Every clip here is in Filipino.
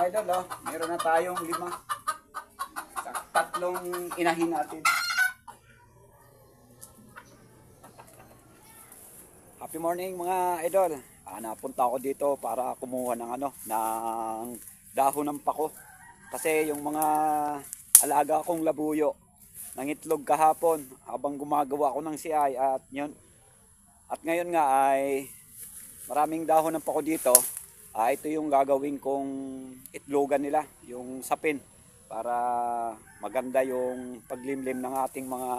mga idol, oh, meron na tayong 5 sa tatlong inahin natin. Happy morning mga idol. Napunta ako dito para kumuha ng ng dahon ng pako. Kasi yung mga alaga kong labuyo nangitlog kahapon habang gumagawa ako ng CI at yun. At ngayon nga ay maraming dahon ng pako dito. Ito yung gagawin kong itlogan nila, yung sapin, para maganda yung paglimlim ng ating mga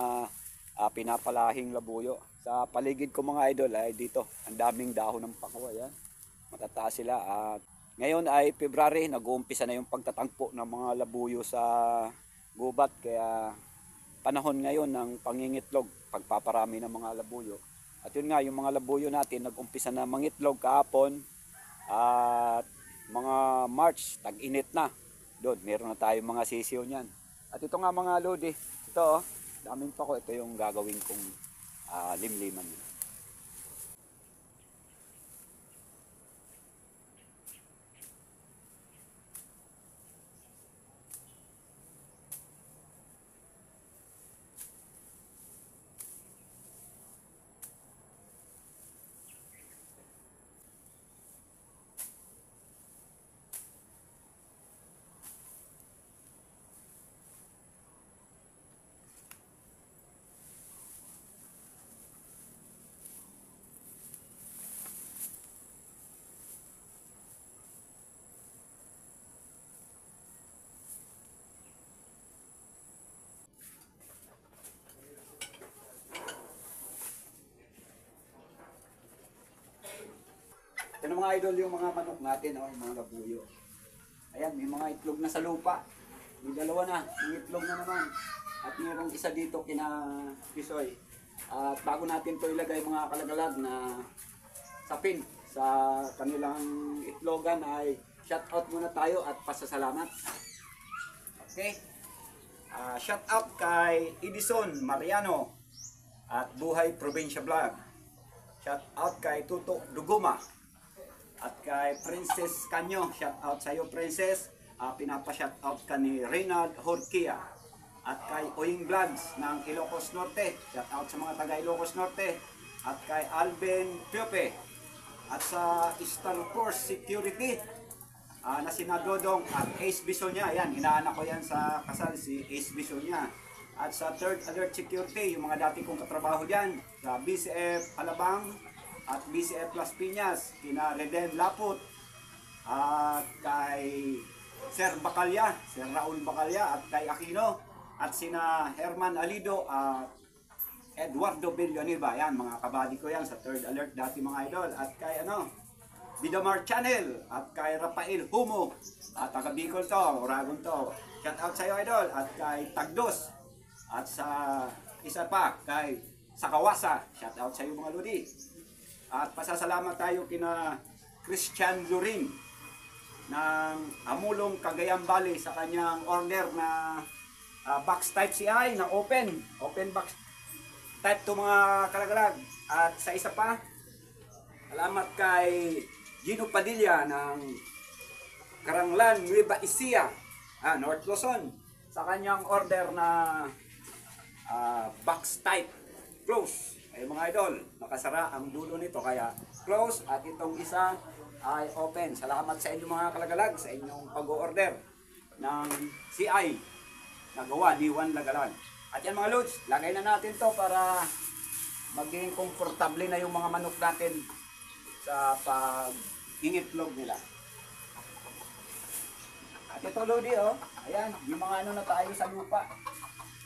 pinapalahing labuyo. Sa paligid ko mga idol ay dito, ang daming dahon ng pako, ayan. Matataas sila at ngayon ay February, nag-uumpisa na yung pagtatangpo ng mga labuyo sa gubat, kaya panahon ngayon ng pangingitlog, pagpaparami ng mga labuyo. At yun nga, yung mga labuyo natin nag-umpisa na mangitlog kahapon. At mga March, tag-init na. Doon, meron na tayong mga sisiyo niyan. At ito nga mga lodi, ito daming pako, ito yung gagawin kong limliman. Ito mga idol yung mga manok natin, yung mga labuyo. Ayan, may mga itlog na sa lupa. May dalawa na, may itlog na naman. At mayroong isa dito kina Pisoy. At bago natin to ilagay mga kalagalag na sapin sa kanilang itlogan ay shout out muna tayo at pasasalamat. Okay? Shout out kay Edison Mariano at Buhay Probinsya Vlog. Shout out kay Tuto Duguma. At kay Princess Canyo, shout out sa iyo Princess. Pinapa-shout out ka ni Reynald Horquia. At kay Oying Vlogs ng Ilocos Norte, shout out sa mga taga Ilocos Norte. At kay Alvin Piope. At sa Star Force Security na sinadodong at Ace Bisonya. Yan, inaanak ko yan sa kasal, si Ace Bisonya. At sa Third Alert Security, yung mga dati kong katrabaho dyan, sa BCF Alabang at BCF Las Piñas, kina Reden Laput, at kay Sir Bacalya, Sir Raul Bacalya, at kay Aquino, at sina Herman Alido at Eduardo Villanueva. Yan, mga kabady ko yan sa Third Alert dati mga idol. At kay Bidamar Channel, at kay Rafael Humo, at taga Bicol to, Oragon to. Shout out sa iyo idol. At kay Tagdos, at sa isa pa kay Sakawasa, shout out sa iyo mga lodi. At pasasalamat tayo kina Christian Luring ng Amulong, Cagayan Valley sa kanyang order na box type CI na open box type to mga kalagalag. At sa isa pa, salamat kay Gino Padilla ng Karanglan, Nueva Ecija, North Luzon, sa kanyang order na box type close. Ay mga idol, nakasara ang dulo nito kaya close, at itong isa ay open. Salamat sa inyo mga kalagalag sa inyong pag-order ng CI na gawa ni Juan Lagalag. At yan mga lods, lagay na natin to para maging komportable na yung mga manok natin sa pag-ingitlog nila. At ito lodi ayan, yung mga na tayo sa lupa.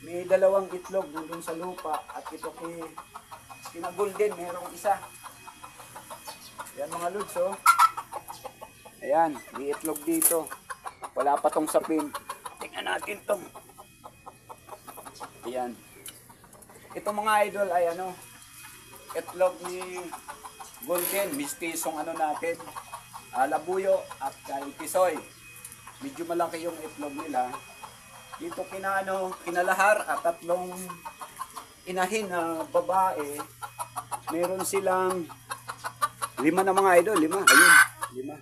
May dalawang itlog doon sa lupa at ito kina Golden, merong isa. Ayan mga lods ayan, may itlog dito. Wala pa tong sapin. Tingnan natin tong. Ayan. Ito mga idol ay itlog ni Golden, mistisong natin, labuyo at kay Pisoy. Medyo malaki yung itlog nila. Dito kinalahar at tatlong inahin na babae. Meron silang 5 na mga idol, 5. Ayun,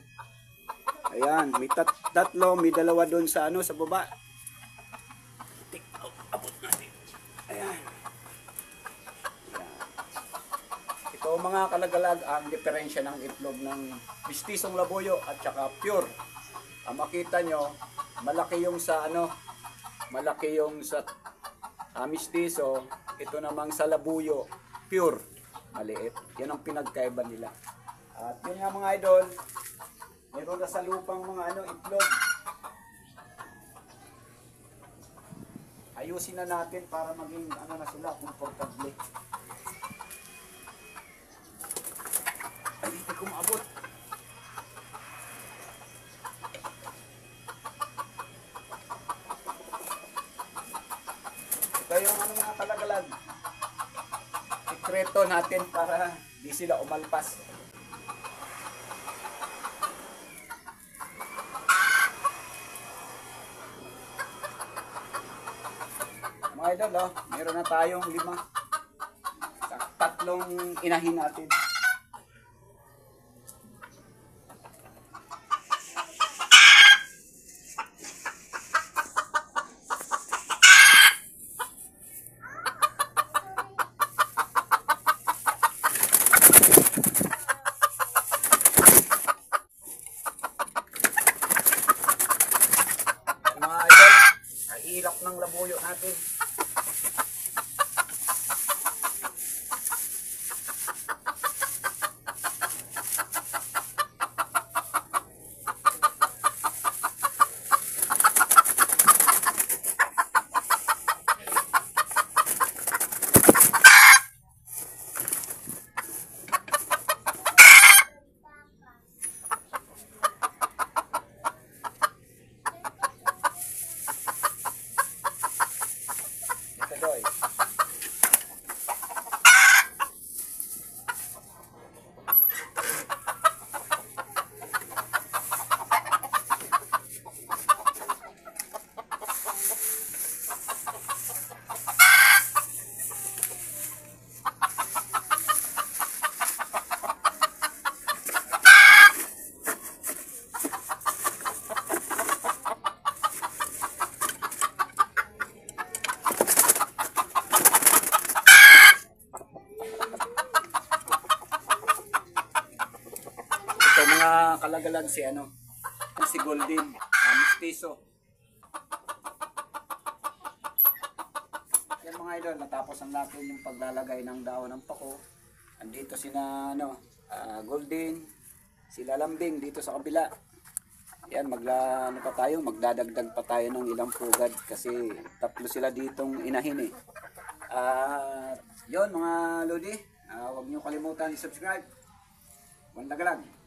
5. Ayan, may tatlo, may dalawa doon sa ano, sa baba. Abot natin. Ayan. Ito mga kalagalag ang diferensya ng itlog ng mistisong labuyo at saka pure. Ang makita nyo, malaki yung sa ano, malaki yung sa mistiso. Ito namang sa labuyo, pure, maliit. Yan ang pinagkaiba nila. At yun nga mga idol, meron na sa lupang mga ano, itlog. Ayusin na natin para maging ano na sila, komportable. Ay, hindi ko maabot. Ito yung ano mga kalagalag. Sikreto natin para di sila umalpas. Mga idol, oh, meron na tayong 5. Sa 3 inahin natin. Mga idol, ang hirap ng labuyo natin. Mga kalagalag si ano, si Golden, mistiso. Yan mga idol, natapos ang natin yung paglalagay ng dahon ng pako. Andito sina ano, Golden, sila Lambing dito sa kabila. Yan, ano pa tayo, magdadagdag pa tayo ng ilang pugad kasi 3 sila ditong inahin eh. Yon mga lodi, huwag niyo kalimutan i-subscribe. Mandagalag.